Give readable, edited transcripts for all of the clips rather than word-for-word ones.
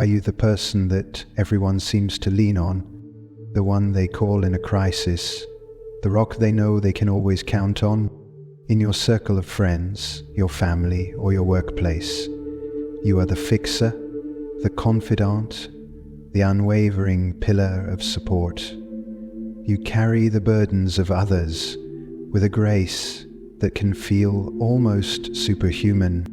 Are you the person that everyone seems to lean on, the one they call in a crisis, the rock they know they can always count on? In your circle of friends, your family, or your workplace, you are the fixer, the confidant, the unwavering pillar of support. You carry the burdens of others with a grace that can feel almost superhuman.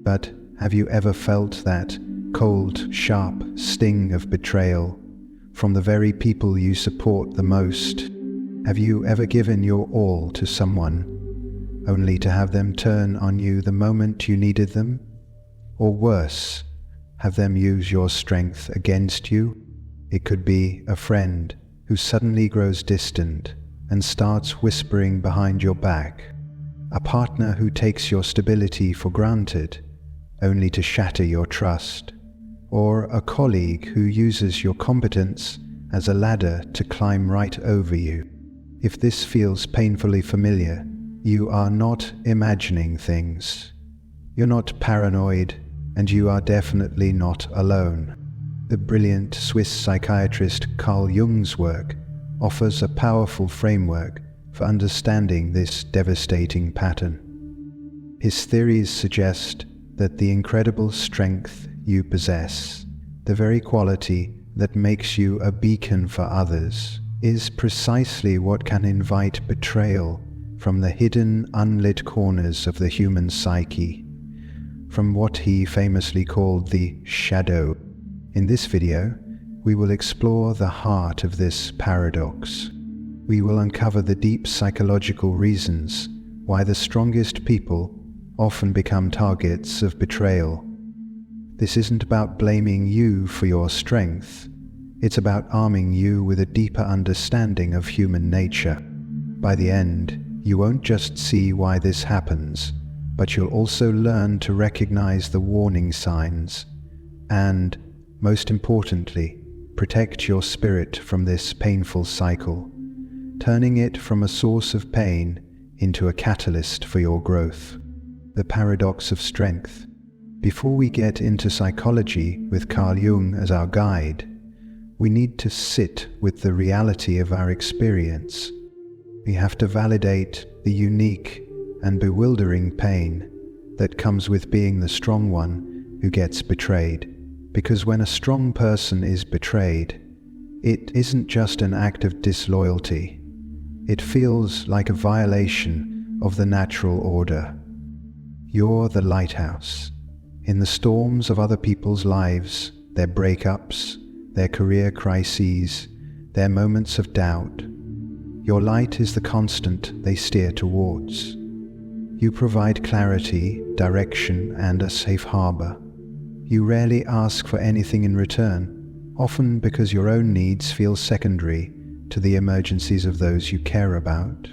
But have you ever felt that cold, sharp sting of betrayal from the very people you support the most? Have you ever given your all to someone, only to have them turn on you the moment you needed them? Or worse, have them use your strength against you? It could be a friend who suddenly grows distant and starts whispering behind your back, a partner who takes your stability for granted, only to shatter your trust, or a colleague who uses your competence as a ladder to climb right over you. If this feels painfully familiar, you are not imagining things. You're not paranoid, and you are definitely not alone. The brilliant Swiss psychiatrist Carl Jung's work offers a powerful framework for understanding this devastating pattern. His theories suggest that the incredible strength you possess, the very quality that makes you a beacon for others, is precisely what can invite betrayal from the hidden, unlit corners of the human psyche, from what he famously called the shadow. In this video, we will explore the heart of this paradox. We will uncover the deep psychological reasons why the strongest people often become targets of betrayal. This isn't about blaming you for your strength. It's about arming you with a deeper understanding of human nature. By the end, you won't just see why this happens, but you'll also learn to recognize the warning signs and, most importantly, protect your spirit from this painful cycle, turning it from a source of pain into a catalyst for your growth. The paradox of strength. Before we get into psychology with Carl Jung as our guide, we need to sit with the reality of our experience. We have to validate the unique and bewildering pain that comes with being the strong one who gets betrayed. Because when a strong person is betrayed, it isn't just an act of disloyalty. It feels like a violation of the natural order. You're the lighthouse. In the storms of other people's lives, their breakups, their career crises, their moments of doubt, your light is the constant they steer towards. You provide clarity, direction, and a safe harbor. You rarely ask for anything in return, often because your own needs feel secondary to the emergencies of those you care about.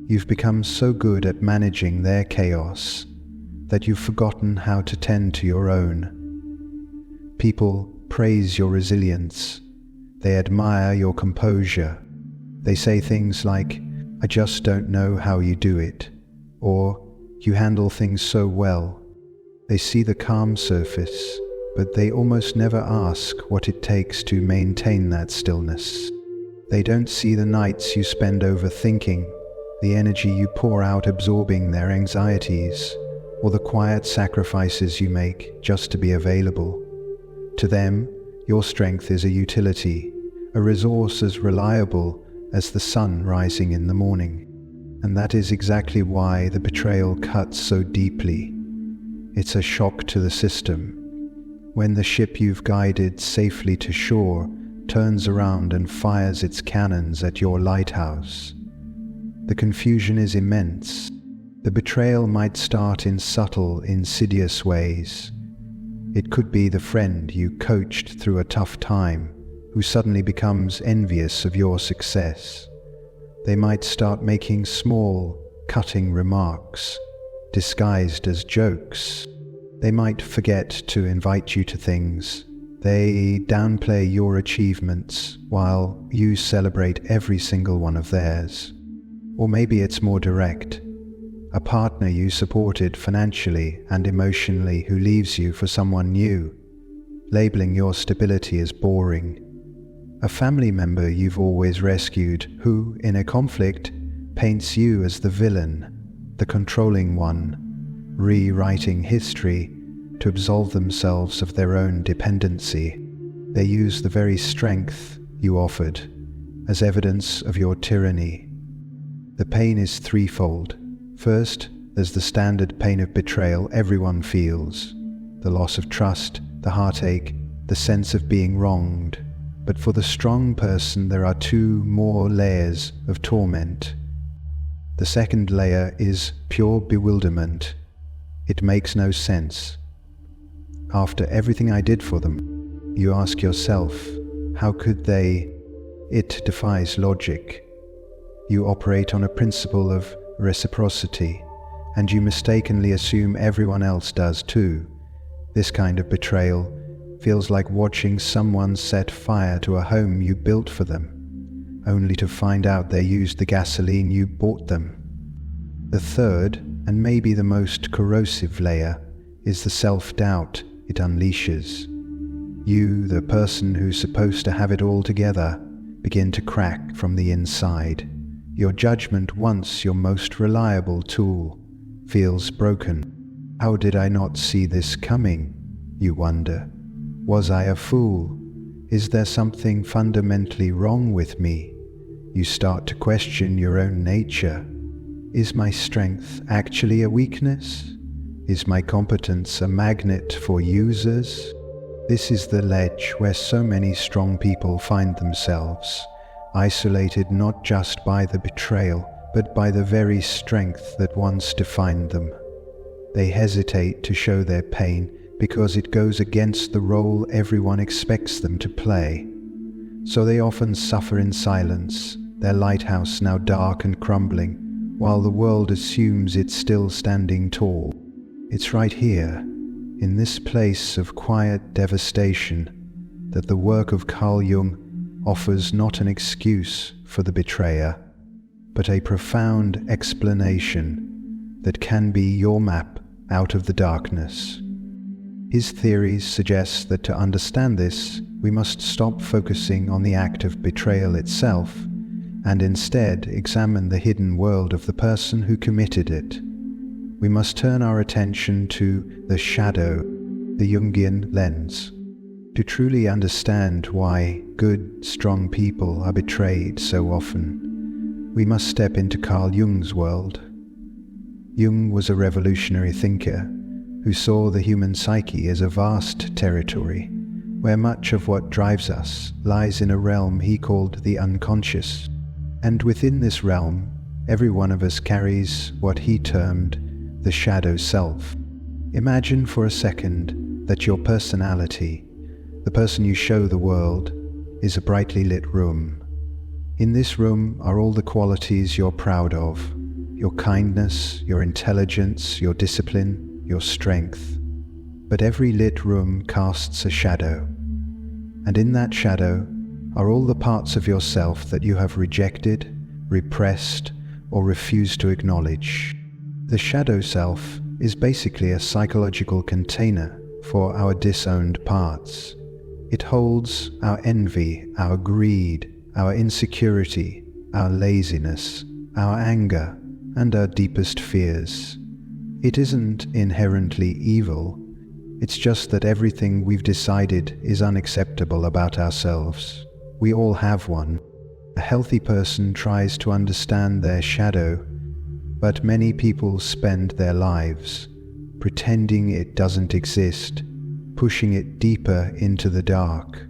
You've become so good at managing their chaos that you've forgotten how to tend to your own. People praise your resilience. They admire your composure. They say things like, "I just don't know how you do it," or "You handle things so well." They see the calm surface, but they almost never ask what it takes to maintain that stillness. They don't see the nights you spend overthinking, the energy you pour out absorbing their anxieties, or the quiet sacrifices you make just to be available. To them, your strength is a utility, a resource as reliable as the sun rising in the morning. And that is exactly why the betrayal cuts so deeply. It's a shock to the system. When the ship you've guided safely to shore turns around and fires its cannons at your lighthouse, the confusion is immense. The betrayal might start in subtle, insidious ways. It could be the friend you coached through a tough time who suddenly becomes envious of your success. They might start making small, cutting remarks, disguised as jokes. They might forget to invite you to things. They downplay your achievements while you celebrate every single one of theirs. Or maybe it's more direct. A partner you supported financially and emotionally who leaves you for someone new, labeling your stability as boring. A family member you've always rescued who, in a conflict, paints you as the villain, the controlling one, rewriting history to absolve themselves of their own dependency. They use the very strength you offered as evidence of your tyranny. The pain is threefold. First, there's the standard pain of betrayal everyone feels, the loss of trust, the heartache, the sense of being wronged. But for the strong person, there are two more layers of torment. The second layer is pure bewilderment. It makes no sense. After everything I did for them, you ask yourself, how could they? It defies logic. You operate on a principle of reciprocity, and you mistakenly assume everyone else does too. This kind of betrayal feels like watching someone set fire to a home you built for them, only to find out they used the gasoline you bought them. The third, and maybe the most corrosive layer, is the self-doubt it unleashes. You, the person who's supposed to have it all together, begin to crack from the inside. Your judgment, once your most reliable tool, feels broken. How did I not see this coming? You wonder. Was I a fool? Is there something fundamentally wrong with me? You start to question your own nature. Is my strength actually a weakness? Is my competence a magnet for users? This is the ledge where so many strong people find themselves, isolated not just by the betrayal, but by the very strength that once defined them. They hesitate to show their pain because it goes against the role everyone expects them to play. So they often suffer in silence, their lighthouse now dark and crumbling, while the world assumes it's still standing tall. It's right here, in this place of quiet devastation, that the work of Carl Jung offers not an excuse for the betrayer, but a profound explanation that can be your map out of the darkness. His theories suggest that to understand this, we must stop focusing on the act of betrayal itself and instead examine the hidden world of the person who committed it. We must turn our attention to the shadow, the Jungian lens, to truly understand why good, strong people are betrayed so often. We must step into Carl Jung's world. Jung was a revolutionary thinker who saw the human psyche as a vast territory where much of what drives us lies in a realm he called the unconscious. And within this realm, every one of us carries what he termed the shadow self. Imagine for a second that your personality, the person you show the world, is a brightly lit room. In this room are all the qualities you're proud of, your kindness, your intelligence, your discipline, your strength. But every lit room casts a shadow, and in that shadow are all the parts of yourself that you have rejected, repressed, or refused to acknowledge. The shadow self is basically a psychological container for our disowned parts. It holds our envy, our greed, our insecurity, our laziness, our anger, and our deepest fears. It isn't inherently evil. It's just that everything we've decided is unacceptable about ourselves. We all have one. A healthy person tries to understand their shadow, but many people spend their lives pretending it doesn't exist, pushing it deeper into the dark.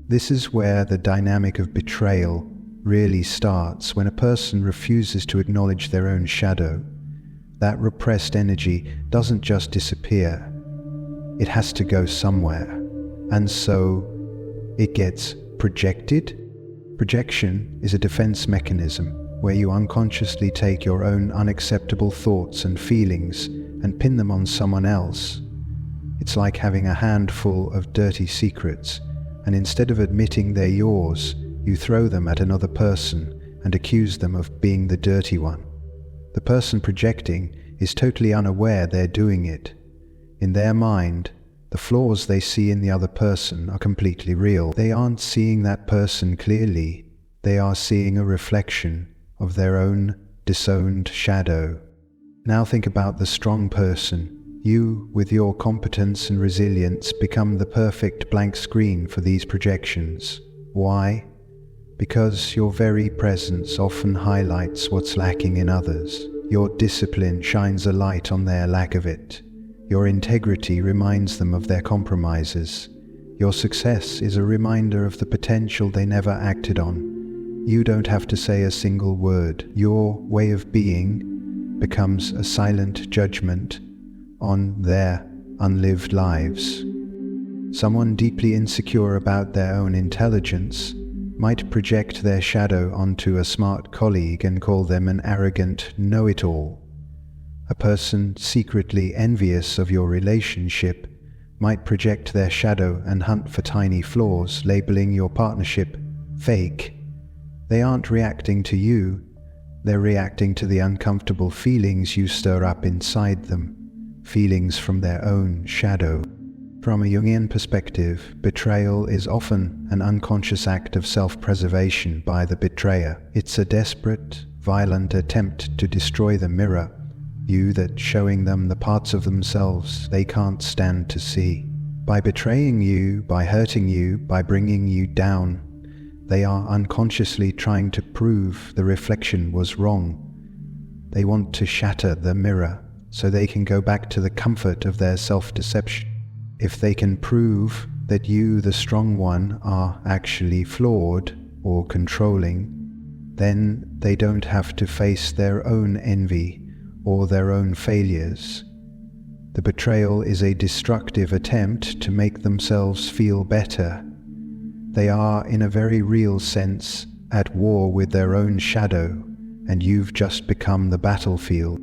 This is where the dynamic of betrayal really starts, when a person refuses to acknowledge their own shadow. That repressed energy doesn't just disappear. It has to go somewhere, and so it gets projected. Projection is a defense mechanism where you unconsciously take your own unacceptable thoughts and feelings and pin them on someone else. It's like having a handful of dirty secrets, and instead of admitting they're yours, you throw them at another person and accuse them of being the dirty one. The person projecting is totally unaware they're doing it. In their mind, The flaws they see in the other person are completely real. They aren't seeing that person clearly. They are seeing a reflection of their own disowned shadow. Now think about the strong person. You, with your competence and resilience, become the perfect blank screen for these projections. Why? Because your very presence often highlights what's lacking in others. Your discipline shines a light on their lack of it. Your integrity reminds them of their compromises. Your success is a reminder of the potential they never acted on. You don't have to say a single word. Your way of being becomes a silent judgment on their unlived lives. Someone deeply insecure about their own intelligence might project their shadow onto a smart colleague and call them an arrogant know-it-all. A person secretly envious of your relationship might project their shadow and hunt for tiny flaws, labeling your partnership fake. They aren't reacting to you, they're reacting to the uncomfortable feelings you stir up inside them, feelings from their own shadow. From a Jungian perspective, betrayal is often an unconscious act of self-preservation by the betrayer. It's a desperate, violent attempt to destroy the mirror you that showing them the parts of themselves they can't stand to see. By betraying you, by hurting you, by bringing you down, they are unconsciously trying to prove the reflection was wrong. They want to shatter the mirror so they can go back to the comfort of their self-deception. If they can prove that you, the strong one, are actually flawed or controlling, then they don't have to face their own envy or their own failures. The betrayal is a destructive attempt to make themselves feel better. They are, in a very real sense, at war with their own shadow, and you've just become the battlefield.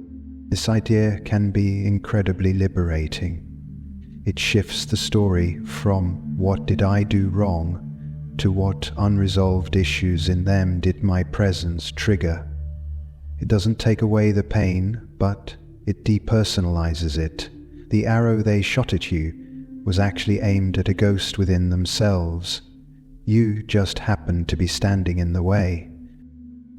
This idea can be incredibly liberating. It shifts the story from "what did I do wrong" to "what unresolved issues in them did my presence trigger." It doesn't take away the pain, but it depersonalizes it. The arrow they shot at you was actually aimed at a ghost within themselves. You just happened to be standing in the way.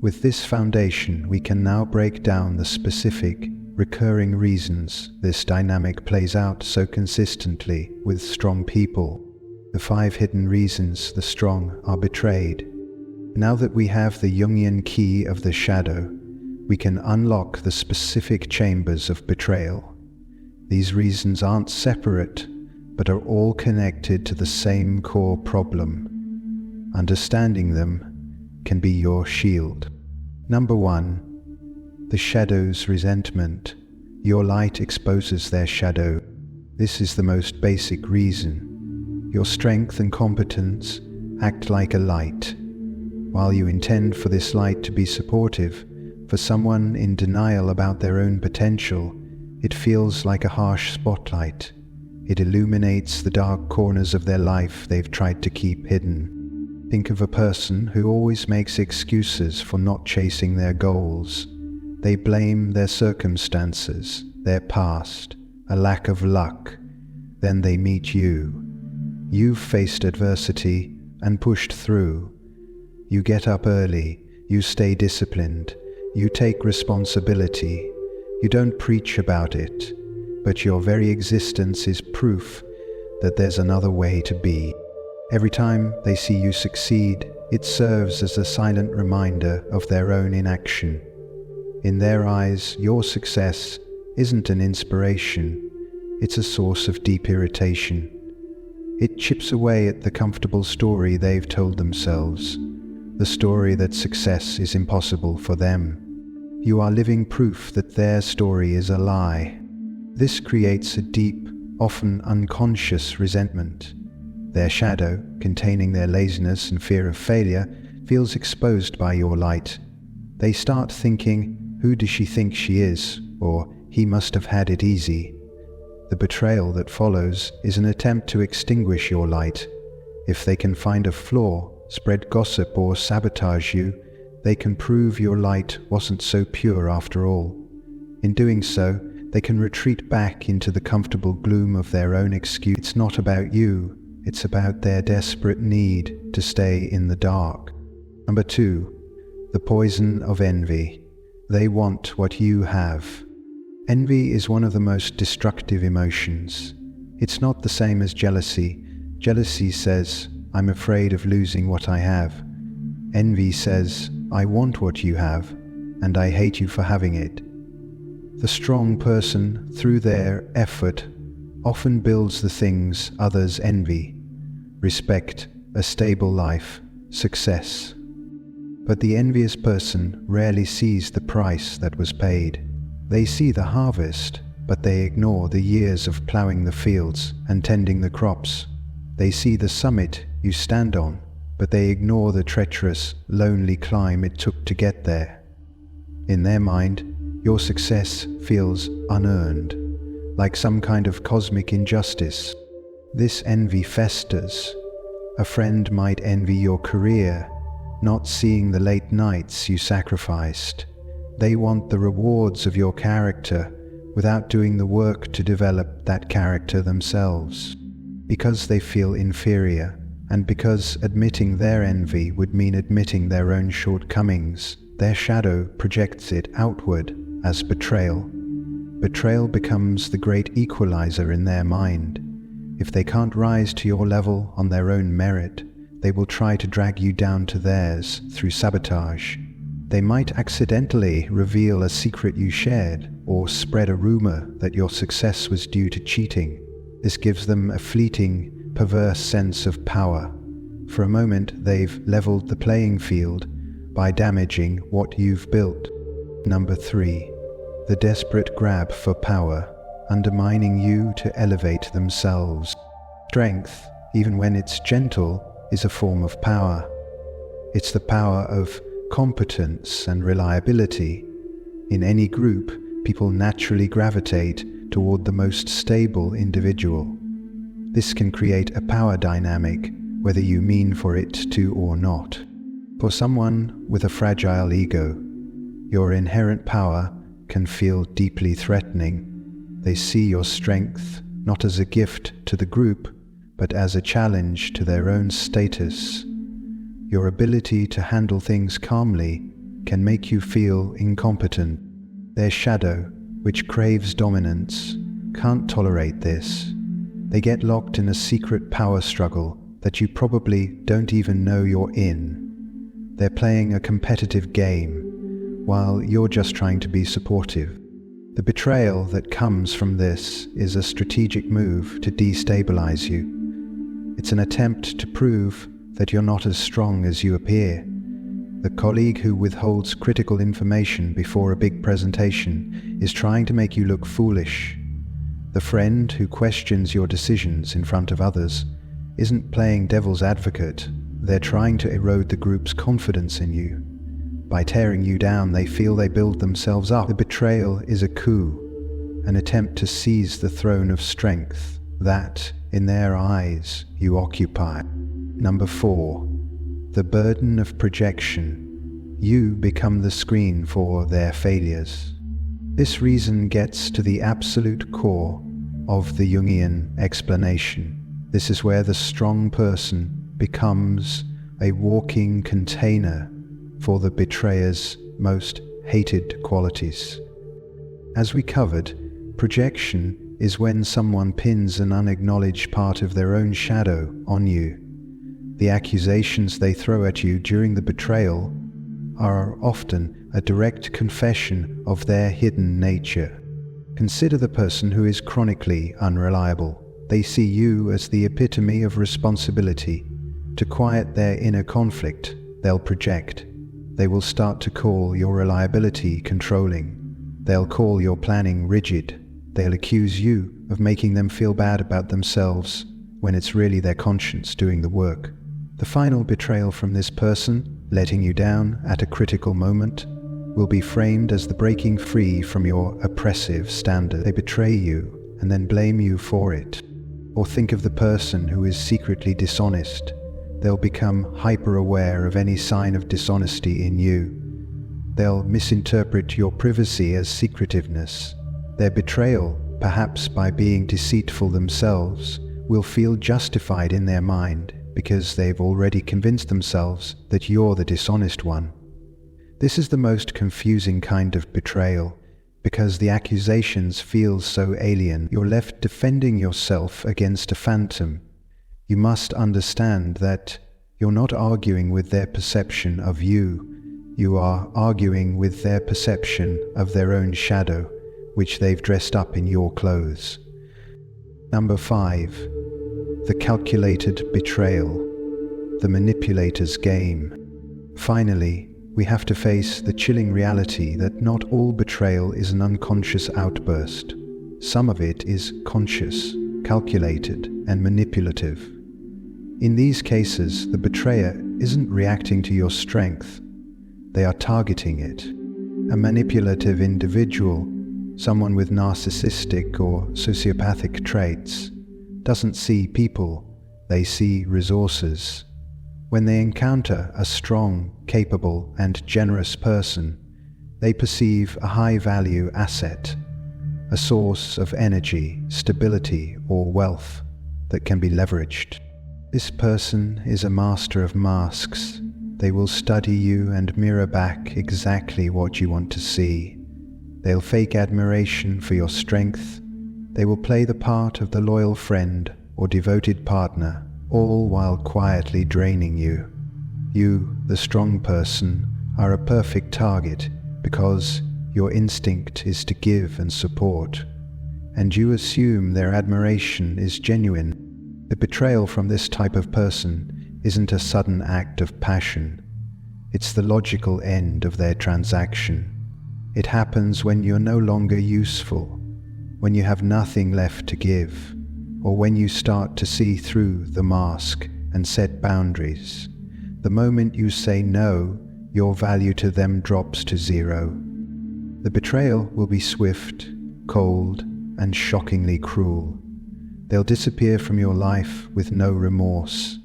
With this foundation, we can now break down the specific, recurring reasons this dynamic plays out so consistently with strong people. The 5 hidden reasons the strong are betrayed. Now that we have the Jungian key of the shadow, we can unlock the specific chambers of betrayal. These reasons aren't separate, but are all connected to the same core problem. Understanding them can be your shield. Number 1. The shadow's resentment. Your light exposes their shadow. This is the most basic reason. Your strength and competence act like a light. While you intend for this light to be supportive, for someone in denial about their own potential, it feels like a harsh spotlight. It illuminates the dark corners of their life they've tried to keep hidden. Think of a person who always makes excuses for not chasing their goals. They blame their circumstances, their past, a lack of luck. Then they meet you. You've faced adversity and pushed through. You get up early, you stay disciplined, you take responsibility. You don't preach about it, but your very existence is proof that there's another way to be. Every time they see you succeed, it serves as a silent reminder of their own inaction. In their eyes, your success isn't an inspiration, it's a source of deep irritation. It chips away at the comfortable story they've told themselves, the story that success is impossible for them. You are living proof that their story is a lie. This creates a deep, often unconscious resentment. Their shadow, containing their laziness and fear of failure, feels exposed by your light. They start thinking, "Who does she think she is?" or "He must have had it easy." The betrayal that follows is an attempt to extinguish your light. If they can find a flaw, spread gossip, or sabotage you, they can prove your light wasn't so pure after all. In doing so, they can retreat back into the comfortable gloom of their own excuse. It's not about you, it's about their desperate need to stay in the dark. Number 2, the poison of envy. They want what you have. Envy is one of the most destructive emotions. It's not the same as jealousy. Jealousy says, I'm afraid of losing what I have. Envy says, I want what you have, and I hate you for having it. The strong person, through their effort, often builds the things others envy: respect, a stable life, success. But the envious person rarely sees the price that was paid. They see the harvest, but they ignore the years of plowing the fields and tending the crops. They see the summit you stand on, but they ignore the treacherous, lonely climb it took to get there. In their mind, your success feels unearned, like some kind of cosmic injustice. This envy festers. A friend might envy your career, not seeing the late nights you sacrificed. They want the rewards of your character without doing the work to develop that character themselves. Because they feel inferior, and because admitting their envy would mean admitting their own shortcomings, their shadow projects it outward as betrayal. Betrayal becomes the great equalizer in their mind. If they can't rise to your level on their own merit, they will try to drag you down to theirs through sabotage. They might accidentally reveal a secret you shared, or spread a rumor that your success was due to cheating. This gives them a fleeting, perverse sense of power. For a moment, they've leveled the playing field by damaging what you've built. Number 3, the desperate grab for power, undermining you to elevate themselves. Strength, even when it's gentle, is a form of power. It's the power of competence and reliability. In any group, people naturally gravitate toward the most stable individual. This can create a power dynamic, whether you mean for it to or not. For someone with a fragile ego, your inherent power can feel deeply threatening. They see your strength not as a gift to the group, but as a challenge to their own status. Your ability to handle things calmly can make you feel incompetent. Their shadow, which craves dominance, can't tolerate this. They get locked in a secret power struggle that you probably don't even know you're in. They're playing a competitive game, while you're just trying to be supportive. The betrayal that comes from this is a strategic move to destabilize you. It's an attempt to prove that you're not as strong as you appear. The colleague who withholds critical information before a big presentation is trying to make you look foolish. The friend who questions your decisions in front of others isn't playing devil's advocate. They're trying to erode the group's confidence in you. By tearing you down, they feel they build themselves up. The betrayal is a coup, an attempt to seize the throne of strength that, in their eyes, you occupy. Number 4, the burden of projection. You become the screen for their failures. This reason gets to the absolute core of the Jungian explanation. This is where the strong person becomes a walking container for the betrayer's most hated qualities. As we covered, projection is when someone pins an unacknowledged part of their own shadow on you. The accusations they throw at you during the betrayal are often a direct confession of their hidden nature. Consider the person who is chronically unreliable. They see you as the epitome of responsibility. To quiet their inner conflict, they'll project. They will start to call your reliability controlling. They'll call your planning rigid. They'll accuse you of making them feel bad about themselves when it's really their conscience doing the work. The final betrayal from this person, letting you down at a critical moment, will be framed as the breaking free from your oppressive standard. They betray you and then blame you for it. Or think of the person who is secretly dishonest. They'll become hyper-aware of any sign of dishonesty in you. They'll misinterpret your privacy as secretiveness. Their betrayal, perhaps by being deceitful themselves, will feel justified in their mind because they've already convinced themselves that you're the dishonest one. This is the most confusing kind of betrayal, because the accusations feel so alien. You're left defending yourself against a phantom. You must understand that you're not arguing with their perception of you. You are arguing with their perception of their own shadow, which they've dressed up in your clothes. Number 5. The calculated betrayal. The manipulator's game. Finally, we have to face the chilling reality that not all betrayal is an unconscious outburst. Some of it is conscious, calculated, and manipulative. In these cases, the betrayer isn't reacting to your strength. They are targeting it. A manipulative individual, someone with narcissistic or sociopathic traits, doesn't see people, they see resources. When they encounter a strong, capable, and generous person, they perceive a high-value asset, a source of energy, stability, or wealth that can be leveraged. This person is a master of masks. They will study you and mirror back exactly what you want to see. They'll fake admiration for your strength. They will play the part of the loyal friend or devoted partner, all while quietly draining you. You, the strong person, are a perfect target because your instinct is to give and support, and you assume their admiration is genuine. The betrayal from this type of person isn't a sudden act of passion. It's the logical end of their transaction. It happens when you're no longer useful, when you have nothing left to give, or when you start to see through the mask and set boundaries. The moment you say no, your value to them drops to zero. The betrayal will be swift, cold, and shockingly cruel. They'll disappear from your life with no remorse,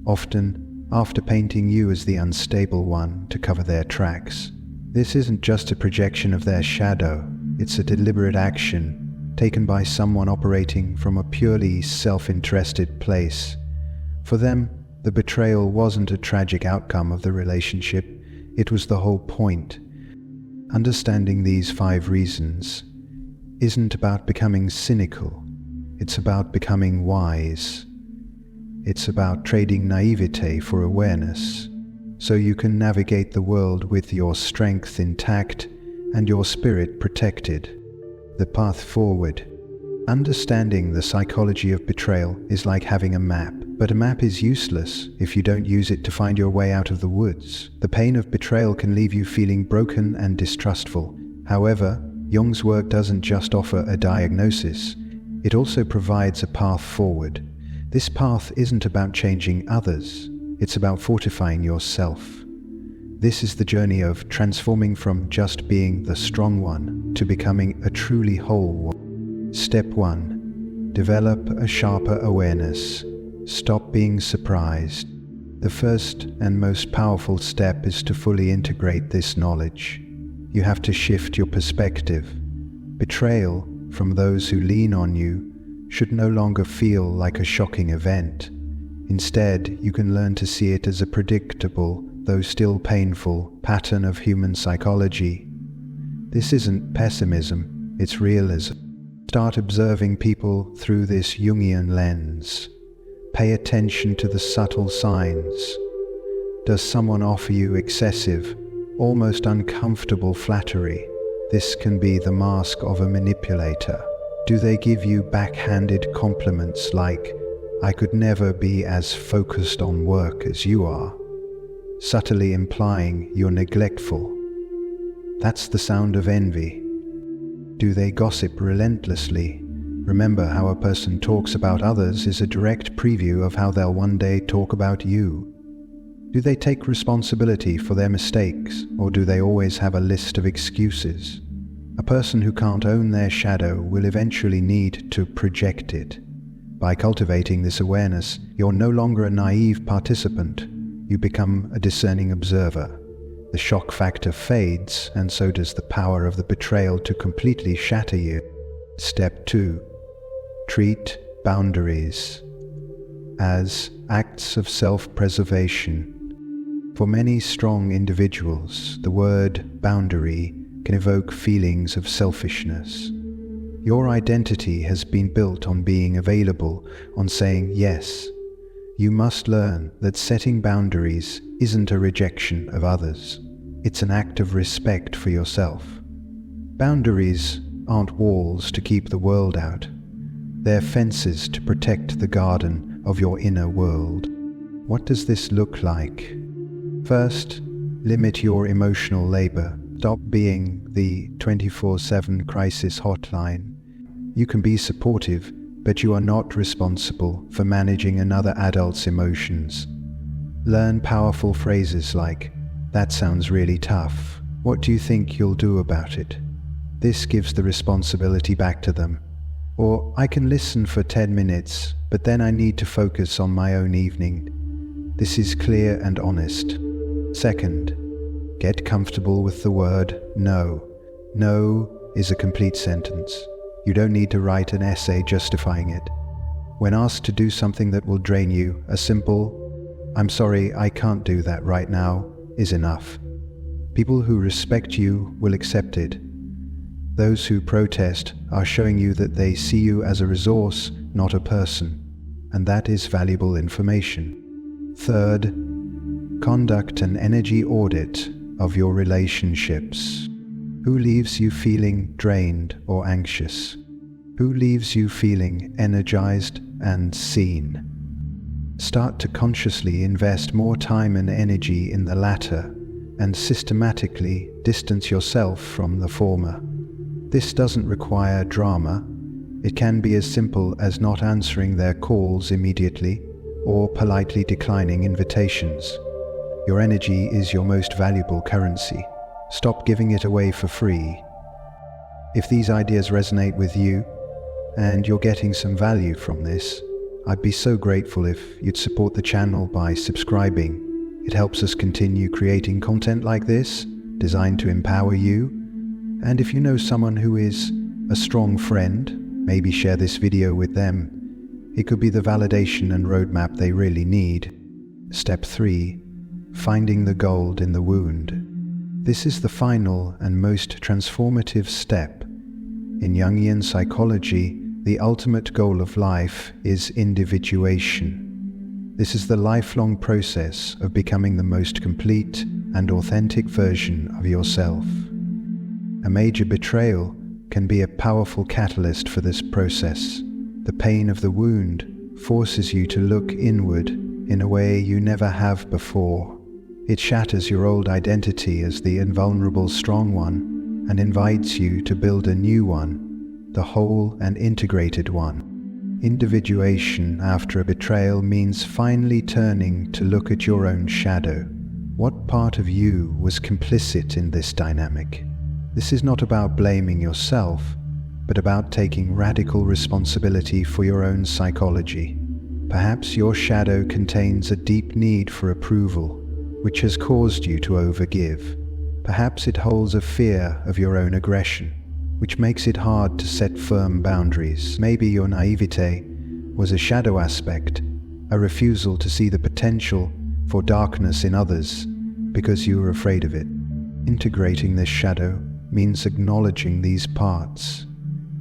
often after painting you as the unstable one to cover their tracks. This isn't just a projection of their shadow, it's a deliberate action taken by someone operating from a purely self-interested place. For them, the betrayal wasn't a tragic outcome of the relationship, it was the whole point. Understanding these 5 reasons isn't about becoming cynical. It's about becoming wise. It's about trading naivete for awareness, so you can navigate the world with your strength intact and your spirit protected. The path forward. Understanding the psychology of betrayal is like having a map, but a map is useless if you don't use it to find your way out of the woods. The pain of betrayal can leave you feeling broken and distrustful. However, Jung's work doesn't just offer a diagnosis, it also provides a path forward. This path isn't about changing others, it's about fortifying yourself. This is the journey of transforming from just being the strong one to becoming a truly whole one. Step 1. Develop a sharper awareness. Stop being surprised. The first and most powerful step is to fully integrate this knowledge. You have to shift your perspective. Betrayal from those who lean on you should no longer feel like a shocking event. Instead, you can learn to see it as a predictable, though still painful, pattern of human psychology. This isn't pessimism, it's realism. Start observing people through this Jungian lens. Pay attention to the subtle signs. Does someone offer you excessive, almost uncomfortable flattery? This can be the mask of a manipulator. Do they give you backhanded compliments like, "I could never be as focused on work as you are," subtly implying you're neglectful? That's the sound of envy. Do they gossip relentlessly? Remember, how a person talks about others is a direct preview of how they'll one day talk about you. Do they take responsibility for their mistakes, or do they always have a list of excuses? A person who can't own their shadow will eventually need to project it. By cultivating this awareness, you're no longer a naive participant. You become a discerning observer. The shock factor fades, and so does the power of the betrayal to completely shatter you. Step 2. Treat boundaries as acts of self-preservation. For many strong individuals, the word boundary can evoke feelings of selfishness. Your identity has been built on being available, on saying yes. You must learn that setting boundaries isn't a rejection of others. It's an act of respect for yourself. Boundaries aren't walls to keep the world out. They're fences to protect the garden of your inner world. What does this look like? First, limit your emotional labor. Stop being the 24/7 crisis hotline. You can be supportive, but you are not responsible for managing another adult's emotions. Learn powerful phrases like, "That sounds really tough. What do you think you'll do about it?" This gives the responsibility back to them. Or, "I can listen for 10 minutes, but then I need to focus on my own evening." This is clear and honest. Second, get comfortable with the word no. No is a complete sentence. You don't need to write an essay justifying it. When asked to do something that will drain you, a simple, "I'm sorry, I can't do that right now," is enough. People who respect you will accept it. Those who protest are showing you that they see you as a resource, not a person, and that is valuable information. Third, conduct an energy audit of your relationships. Who leaves you feeling drained or anxious? Who leaves you feeling energized and seen? Start to consciously invest more time and energy in the latter, and systematically distance yourself from the former. This doesn't require drama. It can be as simple as not answering their calls immediately or politely declining invitations. Your energy is your most valuable currency. Stop giving it away for free. If these ideas resonate with you and you're getting some value from this, I'd be so grateful if you'd support the channel by subscribing. It helps us continue creating content like this, designed to empower you. And if you know someone who is a strong friend, maybe share this video with them. It could be the validation and roadmap they really need. Step 3. Finding the gold in the wound. This is the final and most transformative step. In Jungian psychology, the ultimate goal of life is individuation. This is the lifelong process of becoming the most complete and authentic version of yourself. A major betrayal can be a powerful catalyst for this process. The pain of the wound forces you to look inward in a way you never have before. It shatters your old identity as the invulnerable strong one and invites you to build a new one, the whole and integrated one. Individuation after a betrayal means finally turning to look at your own shadow. What part of you was complicit in this dynamic? This is not about blaming yourself, but about taking radical responsibility for your own psychology. Perhaps your shadow contains a deep need for approval, which has caused you to overgive. Perhaps it holds a fear of your own aggression, which makes it hard to set firm boundaries. Maybe your naivete was a shadow aspect, a refusal to see the potential for darkness in others because you were afraid of it. Integrating this shadow means acknowledging these parts.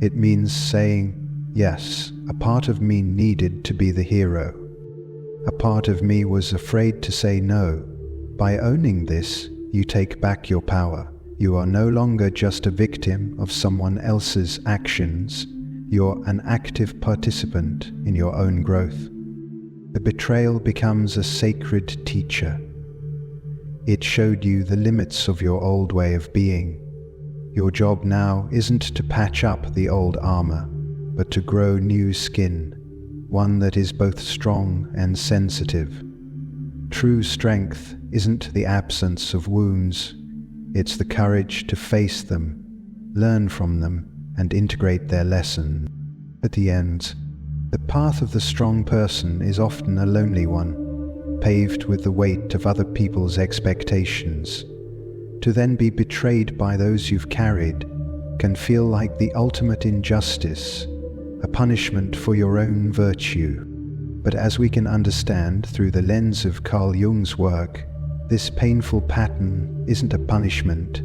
It means saying, yes, a part of me needed to be the hero. A part of me was afraid to say no. By owning this, you take back your power. You are no longer just a victim of someone else's actions. You're an active participant in your own growth. The betrayal becomes a sacred teacher. It showed you the limits of your old way of being. Your job now isn't to patch up the old armor, but to grow new skin, one that is both strong and sensitive. True strength isn't the absence of wounds, it's the courage to face them, learn from them, and integrate their lesson. At the end, the path of the strong person is often a lonely one, paved with the weight of other people's expectations. To then be betrayed by those you've carried can feel like the ultimate injustice, a punishment for your own virtue. But as we can understand through the lens of Carl Jung's work, this painful pattern isn't a punishment,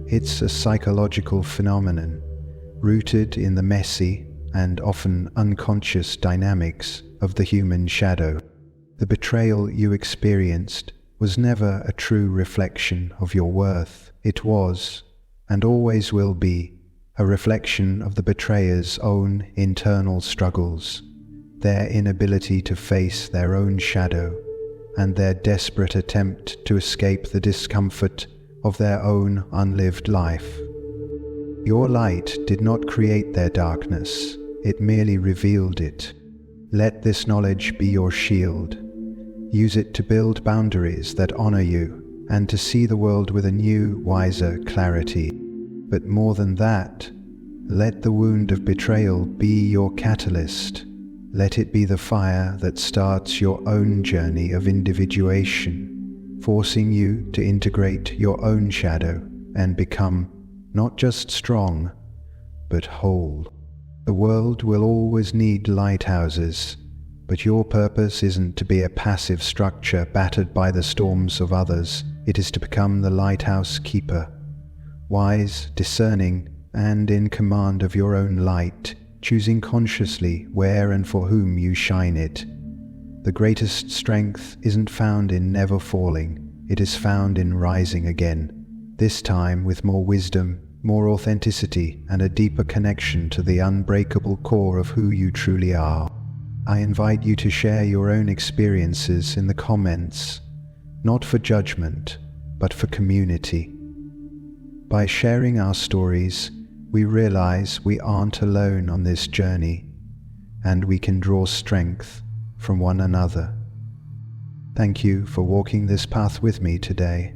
it's a psychological phenomenon, rooted in the messy and often unconscious dynamics of the human shadow. The betrayal you experienced was never a true reflection of your worth. It was, and always will be, a reflection of the betrayer's own internal struggles, their inability to face their own shadow, and their desperate attempt to escape the discomfort of their own unlived life. Your light did not create their darkness, it merely revealed it. Let this knowledge be your shield. Use it to build boundaries that honor you and to see the world with a new, wiser clarity. But more than that, let the wound of betrayal be your catalyst. Let it be the fire that starts your own journey of individuation, forcing you to integrate your own shadow and become not just strong, but whole. The world will always need lighthouses, but your purpose isn't to be a passive structure battered by the storms of others. It is to become the lighthouse keeper, wise, discerning, and in command of your own light, choosing consciously where and for whom you shine it. The greatest strength isn't found in never falling, it is found in rising again, this time with more wisdom, more authenticity, and a deeper connection to the unbreakable core of who you truly are. I invite you to share your own experiences in the comments, not for judgment, but for community. By sharing our stories, we realize we aren't alone on this journey, and we can draw strength from one another. Thank you for walking this path with me today.